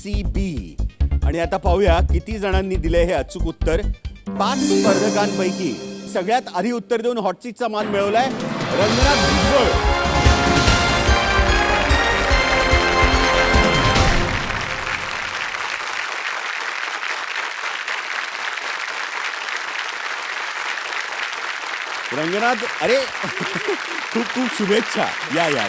JCB. आणि आता पाहूया किती जणांनी दिले हे अचूक उत्तर. 5 स्पर्धकांपैकी सगळ्यात आधी उत्तर देऊन हॉट सीटचा मान मिळवलाय रंगनाथ भुजबळ. रंगनाथ, अरे खूप खूप शुभेच्छा. या या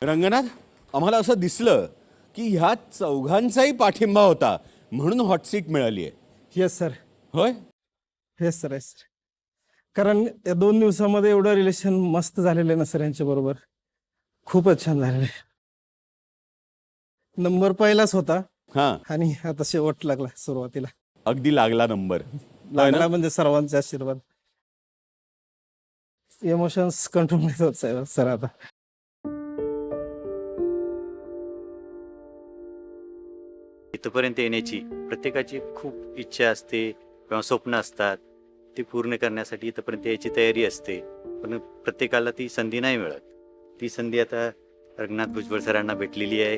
रंगनाथ, आम्हाला असं दिसलं की ह्या चौघांचाही पाठिंबा होता म्हणून हॉट सीट मिळाली आहे. Yes sir. होय, येस सर. Yes sir. कारण या 2 दिवसामध्ये एवढं रिलेशन मस्त झालेलं आहे ना सर यांच्या बरोबर. खूपच छान झालेलं आहे. नंबर पहिलाच होता हा, आणि आता शेवट लागला. सुरुवातीला अगदी लागला नंबर. लागला म्हणजे सर्वांचे आशीर्वाद. इमोशन्स कंट्रोल नाही होत सर आता. इथपर्यंत येण्याची प्रत्येकाची खूप इच्छा असते किंवा स्वप्न असतात. ती पूर्ण करण्यासाठी इथपर्यंत यायची तयारी असते, पण प्रत्येकाला ती संधी नाही मिळत. ती संधी आता रंगनाथ भुजबळ सरांना भेटलेली आहे.